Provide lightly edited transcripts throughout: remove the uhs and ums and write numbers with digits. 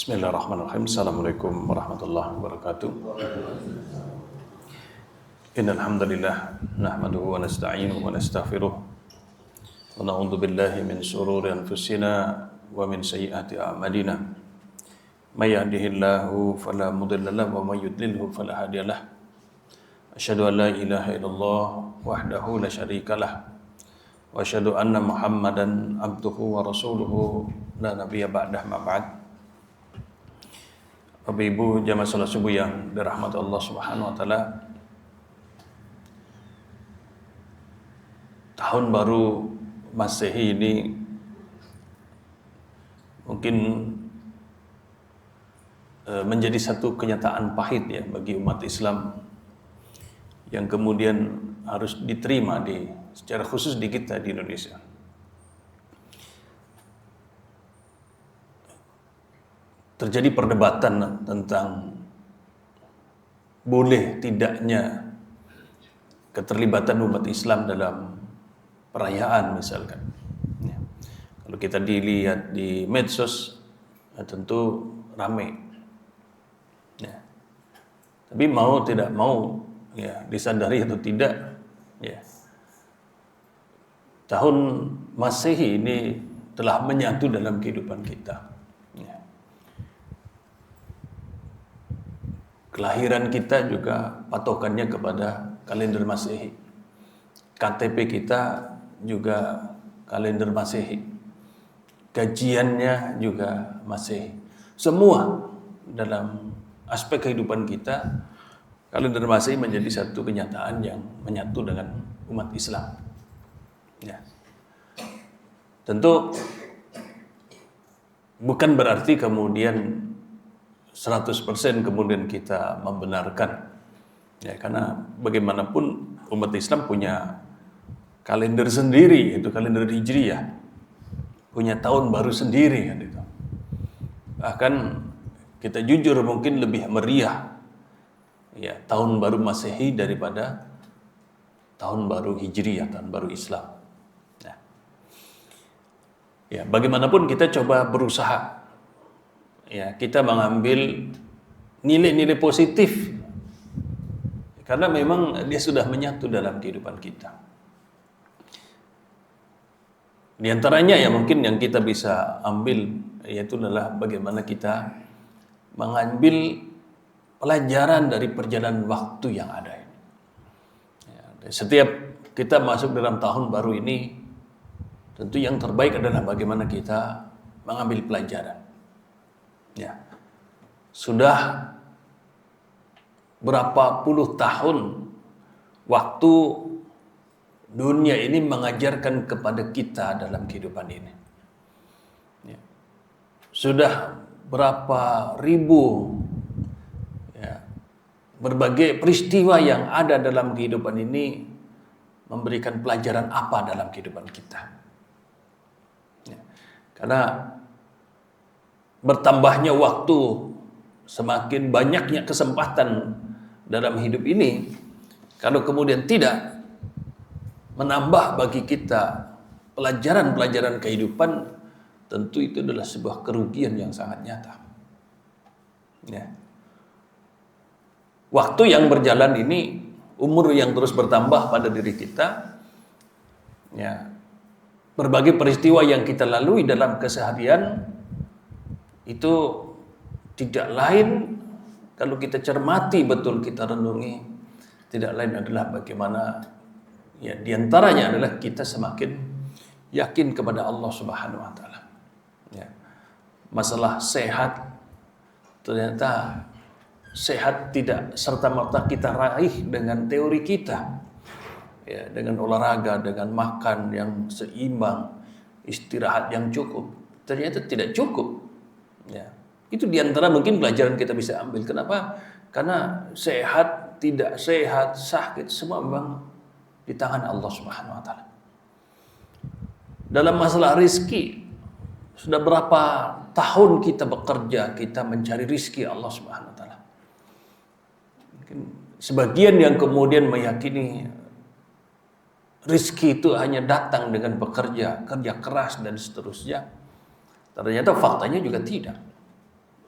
Bismillahirrahmanirrahim. Assalamualaikum warahmatullahi wabarakatuh. Innal hamdalillah nahmaduhu wa nasta'inuhu wa nastaghfiruh wa na'udzu billahi min shururi anfusina wa min sayyiati a'malina. May yahdihillahu fala mudilla lahu wa may yudlilhu fala hadiyalah. Asyhadu an la ilaha illallah wahdahu la syarikalah wa asyhadu anna Muhammadan abduhu wa rasuluhu la nabiyya ba'dah ma ba'd. Bapak Ibu jamaah salat subuh yang dirahmati Allah Subhanahu wa taala. Tahun baru Masehi ini mungkin menjadi satu kenyataan pahit ya bagi umat Islam yang kemudian harus diterima secara khusus di kita di Indonesia. Terjadi perdebatan tentang boleh tidaknya keterlibatan umat Islam dalam perayaan misalkan. Ya. Kalau kita dilihat di medsos, ya tentu ramai. Ya. Tapi mau tidak mau, ya disadari atau tidak, ya tahun Masehi ini telah menyatu dalam kehidupan kita. Kelahiran kita juga patokannya kepada kalender Masehi. KTP kita juga kalender Masehi. Gajiannya juga Masehi. Semua dalam aspek kehidupan kita, kalender Masehi menjadi satu kenyataan yang menyatu dengan umat Islam. Ya. Tentu bukan berarti kemudian 100% kemudian kita membenarkan ya, karena bagaimanapun umat Islam punya kalender sendiri, itu kalender Hijriyah, punya tahun baru sendiri kan itu. Bahkan kita jujur mungkin lebih meriah ya tahun baru Masehi daripada tahun baru Hijriyah, tahun baru Islam. Ya, bagaimanapun kita coba berusaha ya, kita mengambil nilai-nilai positif karena memang dia sudah menyatu dalam kehidupan kita. Di antaranya ya mungkin yang kita bisa ambil yaitu adalah bagaimana kita mengambil pelajaran dari perjalanan waktu yang ada ini. Ya, setiap kita masuk dalam tahun baru ini, tentu yang terbaik adalah bagaimana kita mengambil pelajaran. Ya, sudah berapa puluh tahun waktu dunia ini mengajarkan kepada kita dalam kehidupan ini. Ya. Sudah berapa ribu ya, berbagai peristiwa yang ada dalam kehidupan ini memberikan pelajaran apa dalam kehidupan kita. Ya. Karena bertambahnya waktu, semakin banyaknya kesempatan dalam hidup ini, kalau kemudian tidak menambah bagi kita pelajaran-pelajaran kehidupan, tentu itu adalah sebuah kerugian yang sangat nyata. Ya. Waktu yang berjalan ini, umur yang terus bertambah pada diri kita, ya, berbagai peristiwa yang kita lalui dalam keseharian, itu tidak lain kalau kita cermati betul, kita renungi, tidak lain adalah bagaimana ya diantaranya adalah kita semakin yakin kepada Allah Subhanahu wa taala. Ya. Masalah sehat, ternyata sehat tidak serta-merta kita raih dengan teori kita. Ya, dengan olahraga, dengan makan yang seimbang, istirahat yang cukup. Ternyata tidak cukup. Ya, itu diantara mungkin pelajaran kita bisa ambil. Kenapa? Karena sehat, tidak sehat, sakit, semua memang di tangan Allah Subhanahu wa taala. Dalam masalah rizki, sudah berapa tahun kita bekerja, kita mencari rizki Allah Subhanahu wa taala. Mungkin sebagian yang kemudian meyakini rizki itu hanya datang dengan bekerja, kerja keras dan seterusnya. Ternyata faktanya juga tidak.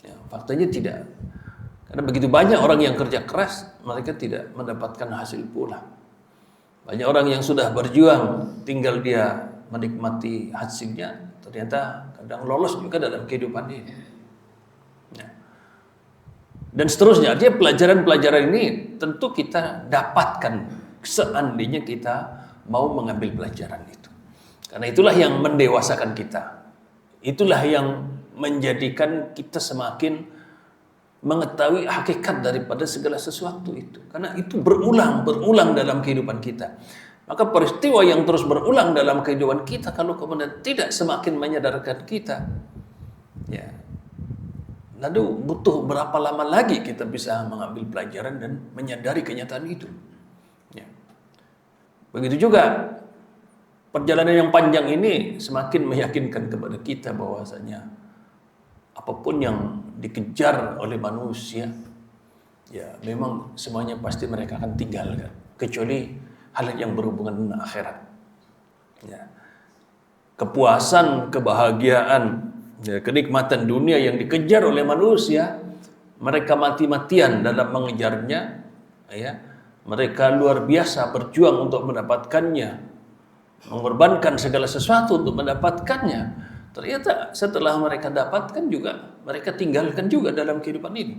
Ya, faktanya tidak. Karena begitu banyak orang yang kerja keras, mereka tidak mendapatkan hasil pula. Banyak orang yang sudah berjuang, tinggal dia menikmati hasilnya, ternyata kadang lolos juga dalam kehidupan ini. Ya. Dan seterusnya, artinya pelajaran-pelajaran ini tentu kita dapatkan seandainya kita mau mengambil pelajaran itu. Karena itulah yang mendewasakan kita. Itulah yang menjadikan kita semakin mengetahui hakikat daripada segala sesuatu itu. Karena itu berulang dalam kehidupan kita. Maka peristiwa yang terus berulang dalam kehidupan kita, kalau kemudian tidak semakin menyadarkan kita, ya, lalu butuh berapa lama lagi kita bisa mengambil pelajaran dan menyadari kenyataan itu. Ya. Begitu juga perjalanan yang panjang ini semakin meyakinkan kepada kita bahwasanya apapun yang dikejar oleh manusia, ya memang semuanya pasti mereka akan tinggalkan, kecuali hal yang berhubungan dengan akhirat. Ya. Kepuasan, kebahagiaan, ya, kenikmatan dunia yang dikejar oleh manusia, mereka mati-matian dalam mengejarnya, ya. Mereka luar biasa berjuang untuk mendapatkannya, mengorbankan segala sesuatu untuk mendapatkannya. Ternyata setelah mereka dapatkan juga, mereka tinggalkan juga dalam kehidupan ini.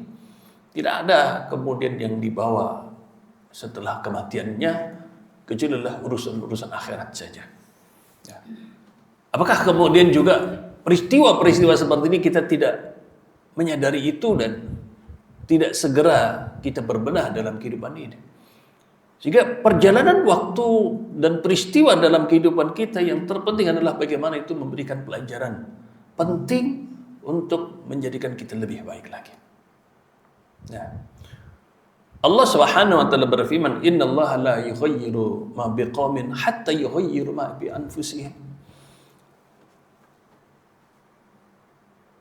Tidak ada kemudian yang dibawa setelah kematiannya, kecuali urusan-urusan akhirat saja. Ya. Apakah kemudian juga peristiwa-peristiwa seperti ini kita tidak menyadari itu dan tidak segera kita berbenah dalam kehidupan ini? Sehingga perjalanan waktu dan peristiwa dalam kehidupan kita yang terpenting adalah bagaimana itu memberikan pelajaran penting untuk menjadikan kita lebih baik lagi. Nah, Allah Subhanahu wa taala berfirman, "Innallaha la yughayyiru ma biqaumin hatta yughayyiru ma bi anfusihim."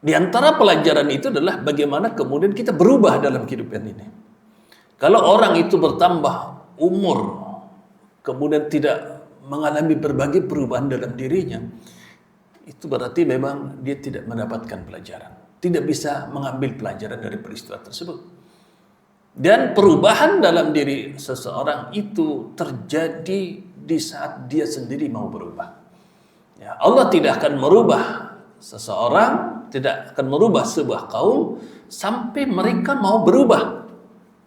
Di antara pelajaran itu adalah bagaimana kemudian kita berubah dalam kehidupan ini. Kalau orang itu bertambah umur, kemudian tidak mengalami berbagai perubahan dalam dirinya, itu berarti memang dia tidak mendapatkan pelajaran, tidak bisa mengambil pelajaran dari peristiwa tersebut. Dan perubahan dalam diri seseorang itu terjadi di saat dia sendiri mau berubah. Ya, Allah tidak akan merubah seseorang, tidak akan merubah sebuah kaum sampai mereka mau berubah,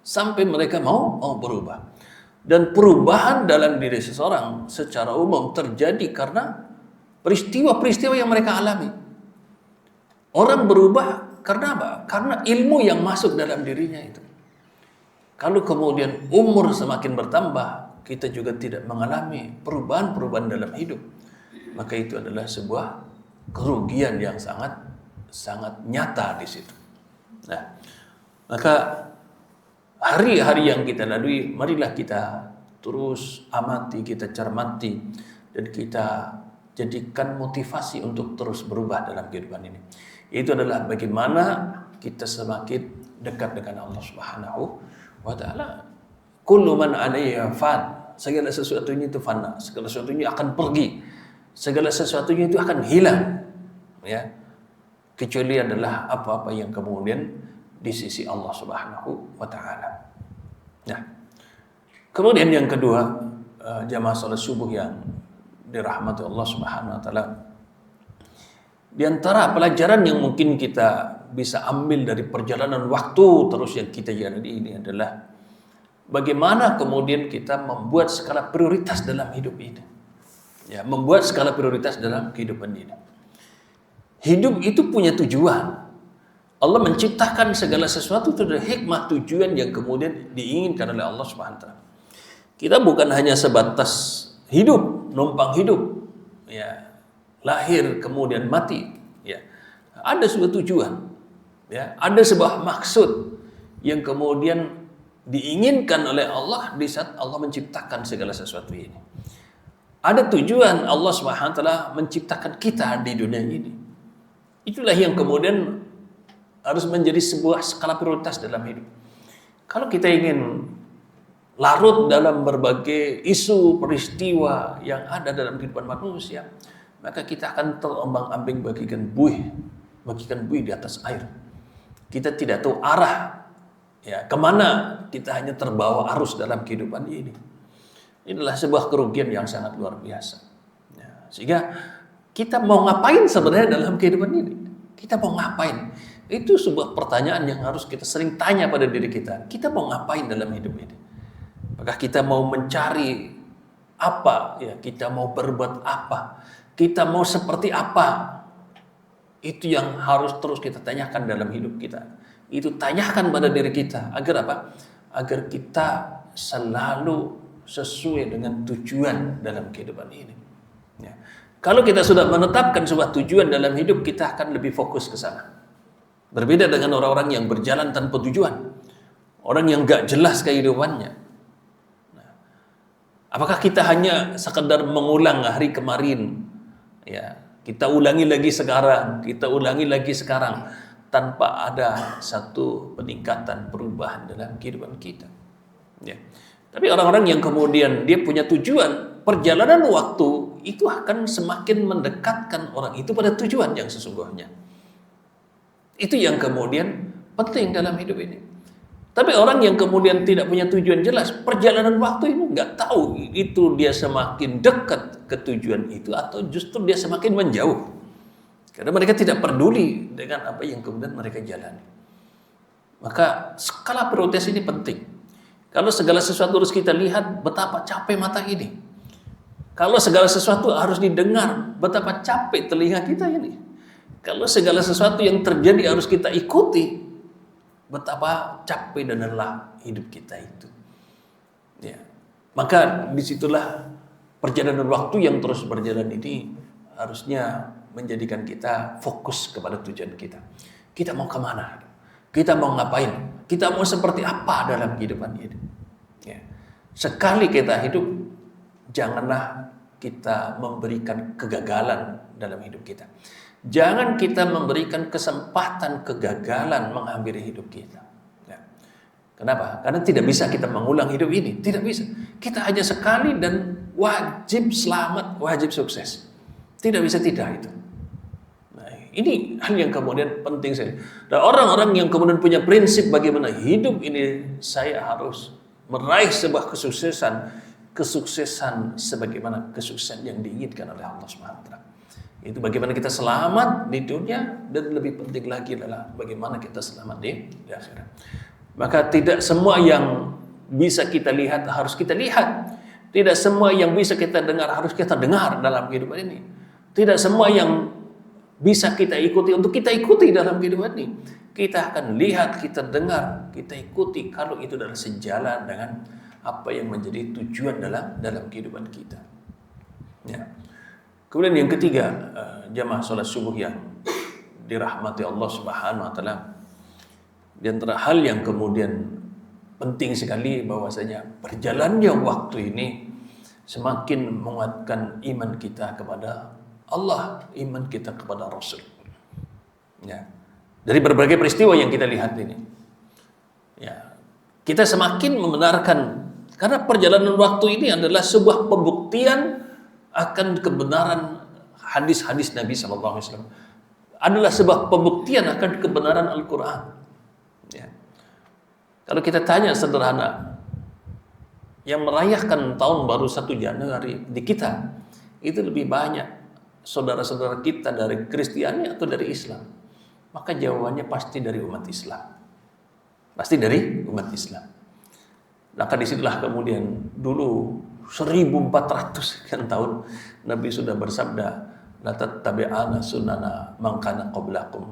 sampai mereka mau berubah. Dan perubahan dalam diri seseorang secara umum terjadi karena peristiwa-peristiwa yang mereka alami. Orang berubah karena apa? Karena ilmu yang masuk dalam dirinya itu. Kalau kemudian umur semakin bertambah, kita juga tidak mengalami perubahan-perubahan dalam hidup, maka itu adalah sebuah kerugian yang sangat nyata di situ. Nah, maka hari-hari yang kita lalui, marilah kita terus amati, kita cermati, dan kita jadikan motivasi untuk terus berubah dalam kehidupan ini. Itu adalah bagaimana kita semakin dekat dengan Allah Subhanahu wa taala. Kullu man 'alaiha fan. Segala sesuatunya itu fana, segala sesuatunya akan pergi. Segala sesuatunya itu akan hilang. Ya. Kecuali adalah apa-apa yang kemudian di sisi Allah Subhanahu wa taala. Nah, kemudian yang kedua, jamaah salat subuh yang dirahmati Allah Subhanahu wa taala. Di antara pelajaran yang mungkin kita bisa ambil dari perjalanan waktu terus yang kita jalani ini adalah bagaimana kemudian kita membuat skala prioritas dalam hidup ini. Ya, membuat skala prioritas dalam kehidupan ini. Hidup itu punya tujuan. Allah menciptakan segala sesuatu itu dari hikmah tujuan yang kemudian diinginkan oleh Allah Subhanahu wa taala. Kita bukan hanya sebatas hidup, numpang hidup, ya, lahir kemudian mati, ya. Ada sebuah tujuan, ya, ada sebuah maksud yang kemudian diinginkan oleh Allah di saat Allah menciptakan segala sesuatu ini. Ada tujuan Allah Subhanahu wa taala menciptakan kita di dunia ini. Itulah yang kemudian harus menjadi sebuah skala prioritas dalam hidup. Kalau kita ingin larut dalam berbagai isu peristiwa yang ada dalam kehidupan manusia, maka kita akan terombang-ambing bagikan buih di atas air. kita tidak tahu arah, ya kemana, kita hanya terbawa arus dalam kehidupan ini. Inilah sebuah kerugian yang sangat luar biasa. Ya, sehingga kita mau ngapain sebenarnya dalam kehidupan ini? Kita mau ngapain? Itu sebuah pertanyaan yang harus kita sering tanya pada diri kita. Kita mau ngapain dalam hidup ini? Apakah kita mau mencari apa? Ya, kita mau berbuat apa? Kita mau seperti apa? Itu yang harus terus kita tanyakan dalam hidup kita. Itu tanyakan pada diri kita. Agar apa? Agar kita selalu sesuai dengan tujuan dalam kehidupan ini. Ya. Kalau kita sudah menetapkan sebuah tujuan dalam hidup, kita akan lebih fokus ke sana. Berbeda dengan orang-orang yang berjalan tanpa tujuan. Orang yang gak jelas kehidupannya. Nah, apakah kita hanya sekedar mengulang hari kemarin? Ya, kita ulangi lagi sekarang, kita ulangi lagi sekarang, tanpa ada satu peningkatan perubahan dalam kehidupan kita. Ya. Tapi orang-orang yang kemudian dia punya tujuan, perjalanan waktu itu akan semakin mendekatkan orang itu pada tujuan yang sesungguhnya. Itu yang kemudian penting dalam hidup ini. Tapi orang yang kemudian tidak punya tujuan jelas, perjalanan waktu ini nggak tahu itu dia semakin dekat ke tujuan itu atau justru dia semakin menjauh. Karena mereka tidak peduli dengan apa yang kemudian mereka jalani. Maka skala prioritas ini penting. Kalau segala sesuatu harus kita lihat, betapa capek mata ini. Kalau segala sesuatu harus didengar, betapa capek telinga kita ini. Kalau segala sesuatu yang terjadi harus kita ikuti, betapa capek dan lelah hidup kita itu. Ya. Maka disitulah perjalanan waktu yang terus berjalan ini harusnya menjadikan kita fokus kepada tujuan kita. Kita mau kemana? Kita mau ngapain? Kita mau seperti apa dalam kehidupan ini? Ya. Sekali kita hidup, janganlah kita memberikan kegagalan dalam hidup kita. Jangan kita memberikan kesempatan kegagalan menghampiri hidup kita. Ya. Kenapa? Karena tidak bisa kita mengulang hidup ini. Tidak bisa. Kita hanya sekali dan wajib selamat, wajib sukses. Tidak bisa tidak itu. Ini hal yang kemudian penting sekali. Dan orang-orang yang kemudian punya prinsip bagaimana hidup ini, saya harus meraih sebuah kesuksesan sebagaimana kesuksesan yang diinginkan oleh Allah SWT. Itu bagaimana kita selamat di dunia, dan lebih penting lagi adalah bagaimana kita selamat di akhirat. Maka tidak semua yang bisa kita lihat harus kita lihat. Tidak semua yang bisa kita dengar harus kita dengar dalam kehidupan ini. Tidak semua yang bisa kita ikuti untuk kita ikuti dalam kehidupan ini. Kita akan lihat, kita dengar, kita ikuti kalau itu adalah sejalan dengan apa yang menjadi tujuan dalam kehidupan kita. Ya. Kemudian yang ketiga, jamaah salat subuh yang dirahmati Allah Subhanahu wa taala. Di antara hal yang kemudian penting sekali bahwasanya berjalannya waktu ini semakin menguatkan iman kita kepada Allah, iman kita kepada Rasul. Ya. Dari berbagai peristiwa yang kita lihat ini, ya, kita semakin membenarkan, karena perjalanan waktu ini adalah sebuah pembuktian akan kebenaran hadis-hadis Nabi SAW. Adalah sebuah pembuktian akan kebenaran Al-Quran. Ya. Kalau kita tanya sederhana, yang merayakan tahun baru 1 Januari di kita, itu lebih banyak saudara-saudara kita dari Kristiani atau dari Islam? Maka jawabannya pasti dari umat Islam. Pasti dari umat Islam. Maka disitulah kemudian dulu 1400 sekian tahun Nabi sudah bersabda, la tattabi'ana sunana man kana qablakum,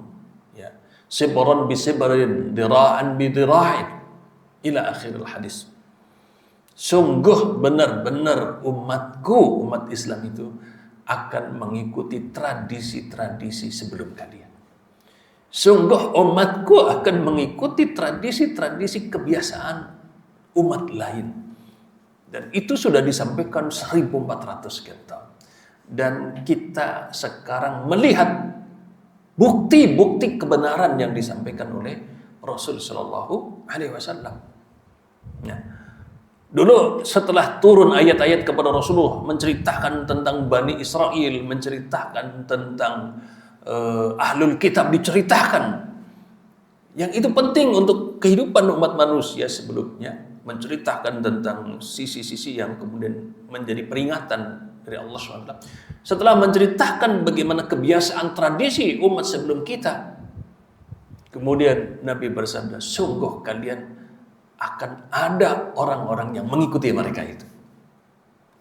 ya, sibran bi sibrin, dira'an bi dira'in, ila akhiril hadis. Sungguh benar-benar umatku, umat Islam itu akan mengikuti tradisi-tradisi sebelum kalian. Sungguh umatku akan mengikuti tradisi-tradisi kebiasaan umat lain. Dan itu sudah disampaikan 1400 sekian tahun. Dan kita sekarang melihat bukti-bukti kebenaran yang disampaikan oleh Rasul Shallallahu Alaihi Wasallam. Ya. Dulu setelah turun ayat-ayat kepada Rasulullah menceritakan tentang Bani Israel, menceritakan tentang Ahlul Kitab, diceritakan Yang itu penting untuk kehidupan umat manusia sebelumnya, menceritakan tentang sisi-sisi yang kemudian menjadi peringatan dari Allah SWT. Setelah menceritakan bagaimana kebiasaan tradisi umat sebelum kita, kemudian Nabi bersabda, sungguh kalian akan ada orang-orang yang mengikuti mereka itu.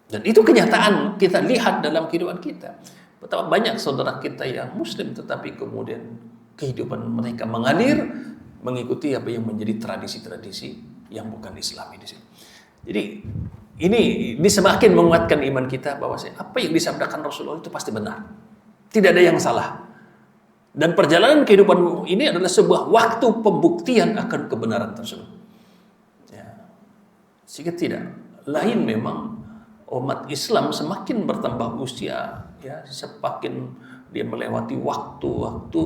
Dan itu kenyataan kita lihat dalam kehidupan kita. Betapa banyak saudara kita yang muslim tetapi kemudian kehidupan mereka mengalir mengikuti apa yang menjadi tradisi-tradisi yang bukan Islami di sini. Jadi ini semakin menguatkan iman kita bahwa apa yang disabdakan Rasulullah itu pasti benar. Tidak ada yang salah. Dan perjalanan kehidupan ini adalah sebuah waktu pembuktian akan kebenaran tersebut. Ya. Jika tidak, lain memang umat Islam semakin bertambah usia, ya, semakin dia melewati waktu-waktu,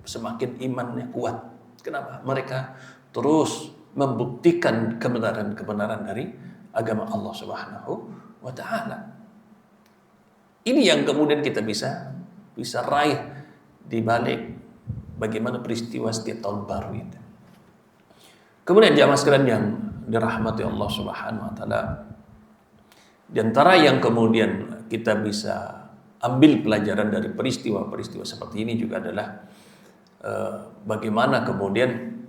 semakin imannya kuat. Kenapa? Mereka terus membuktikan kebenaran-kebenaran dari agama Allah Subhanahu wa taala. Ini yang kemudian kita bisa raih di balik bagaimana peristiwa setiap tahun baru itu. Kemudian jamaah sekalian yang dirahmati Allah Subhanahu wa taala, di antara yang kemudian kita bisa ambil pelajaran dari peristiwa-peristiwa seperti ini juga adalah bagaimana kemudian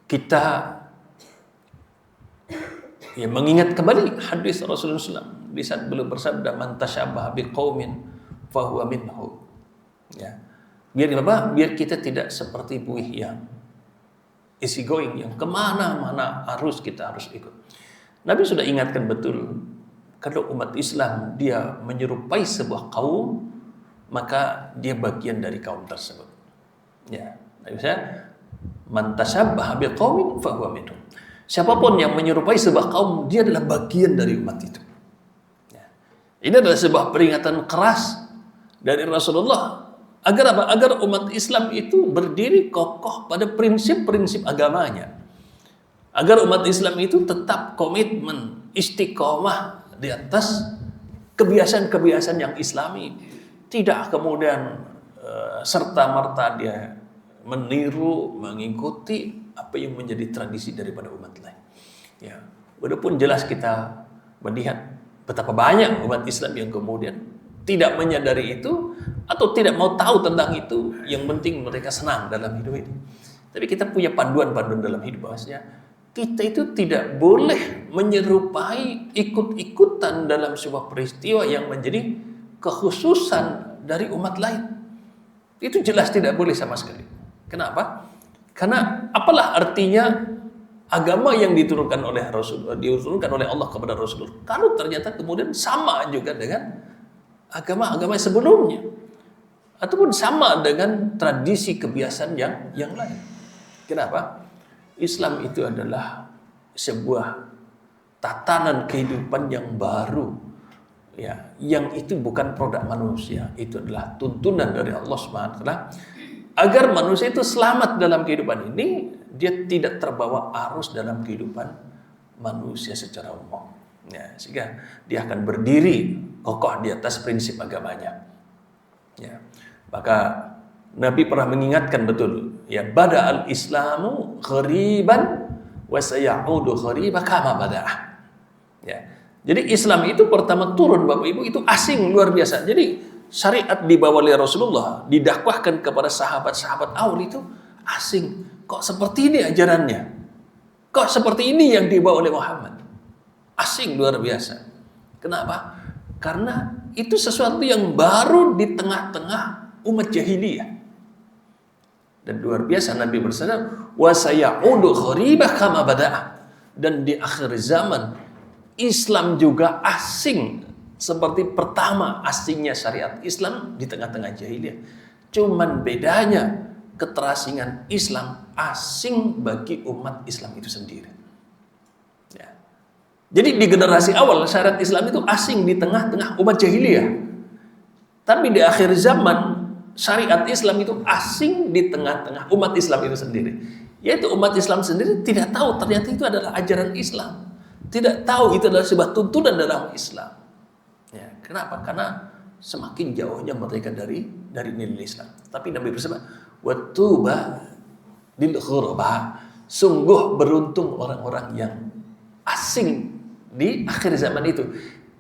kita ya mengingat kembali hadis Rasulullah SAW di saat beliau bersabda, man tashabbaha biqaumin fahuwa minhu. Ya. Biar kita tidak seperti buih yang easy going, yang kemana-mana kita harus ikut. Nabi sudah ingatkan betul, kalau umat Islam dia menyerupai sebuah kaum, maka dia bagian dari kaum tersebut. Ya, misalnya man tashabbaha biqaumin fahuwa minhum. Siapapun yang menyerupai sebuah kaum, dia adalah bagian dari umat itu. Ya. Ini adalah sebuah peringatan keras dari Rasulullah agar apa? Agar umat Islam itu berdiri kokoh pada prinsip-prinsip agamanya. Agar umat Islam itu tetap komitmen, istiqomah di atas kebiasaan-kebiasaan yang Islami. Tidak kemudian serta-merta dia meniru, mengikuti apa yang menjadi tradisi daripada umat lain. Ya, walaupun jelas kita melihat betapa banyak umat Islam yang kemudian tidak menyadari itu atau tidak mau tahu tentang itu, yang penting mereka senang dalam hidup ini. Tapi kita punya panduan-panduan dalam hidup bahwasanya kita itu tidak boleh menyerupai ikut-ikutan dalam sebuah peristiwa yang menjadi kekhususan dari umat lain. Itu jelas tidak boleh sama sekali. Kenapa? Karena apalah artinya agama yang diturunkan oleh Allah kepada Rasul kalau ternyata kemudian sama juga dengan agama-agama sebelumnya ataupun sama dengan tradisi kebiasaan yang lain. Kenapa? Islam itu adalah sebuah tatanan kehidupan yang baru, ya, yang itu bukan produk manusia, itu adalah tuntunan dari Allah Subhanahu wa taala agar manusia itu selamat dalam kehidupan ini, dia tidak terbawa arus dalam kehidupan manusia secara umum. Ya, sehingga dia akan berdiri kokoh di atas prinsip agamanya. Ya, maka Nabi pernah mengingatkan betul, ya, bada'al Islamu ghariban wa sayaudu ghariban kama bada'ah. Ya. Jadi Islam itu pertama turun Bapak Ibu itu asing luar biasa. Jadi syariat dibawa oleh Rasulullah didakwahkan kepada sahabat-sahabat awal itu asing. Kok seperti ini ajarannya? Kok seperti ini yang dibawa oleh Muhammad? Asing luar biasa. Kenapa? Karena itu sesuatu yang baru di tengah-tengah umat jahiliyah. Dan luar biasa Nabi bersabda, wa sayaudu ghariban kama bada'ah. Dan di akhir zaman Islam juga asing seperti pertama asingnya syariat Islam di tengah-tengah jahiliyah. Cuman bedanya keterasingan Islam asing bagi umat Islam itu sendiri. Ya. Jadi di generasi awal syariat Islam itu asing di tengah-tengah umat jahiliyah. Tapi di akhir zaman syariat Islam itu asing di tengah-tengah umat Islam itu sendiri. Yaitu umat Islam sendiri tidak tahu ternyata itu adalah ajaran Islam. Tidak tahu itu adalah sebuah tuntunan dalam Islam. Ya, kenapa? Karena semakin jauhnya mereka dari nilai Islam. Tapi Nabi bersabda, Wa tuba lil ghuraba. Sungguh beruntung orang-orang yang asing di akhir zaman itu.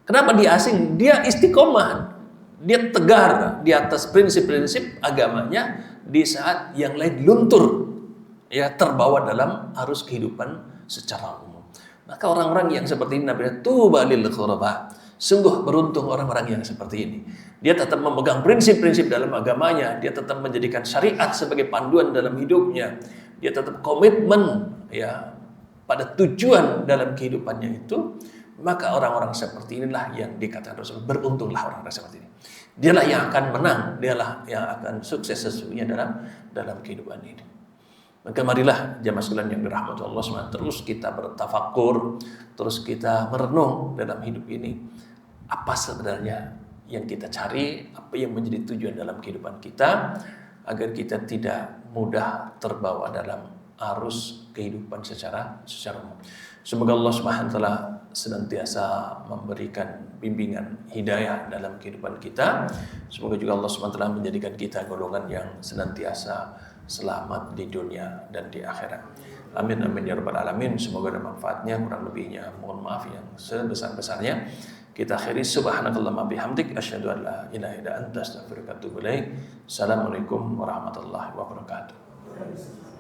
Kenapa dia asing? Dia istiqomah. Dia tegar di atas prinsip-prinsip agamanya di saat yang lain luntur, ya, terbawa dalam arus kehidupan secara umum. Maka orang-orang yang seperti ini namanya tuba lil ghuraba. Sungguh beruntung orang-orang yang seperti ini. Dia tetap memegang prinsip-prinsip dalam agamanya, dia tetap menjadikan syariat sebagai panduan dalam hidupnya. Dia tetap komitmen, ya, pada tujuan dalam kehidupannya itu. Maka orang-orang seperti inilah yang dikatakan Rasul, beruntunglah orang-orang seperti ini. Dialah yang akan menang, dialah yang akan sukses sesungguhnya dalam kehidupan ini. Maka marilah jamaah sekalian yang dirahmati Allah SWT, terus kita bertafakur, terus kita merenung dalam hidup ini. Apa sebenarnya yang kita cari, apa yang menjadi tujuan dalam kehidupan kita, agar kita tidak mudah terbawa dalam arus kehidupan secara umum. Semoga Allah Subhanahu wa taala senantiasa memberikan bimbingan hidayah dalam kehidupan kita. Semoga juga Allah Subhanahu wa taala menjadikan kita golongan yang senantiasa selamat di dunia dan di akhirat. Amin amin ya rabbal alamin. Semoga ada manfaatnya, kurang lebihnya mohon maaf yang sebesar-besarnya. Kita akhiri subhanakallahumma bihamdik asyhadu an la ilaha illa anta astaghfiruka wa atubu ilaik. Assalamualaikum warahmatullahi wabarakatuh.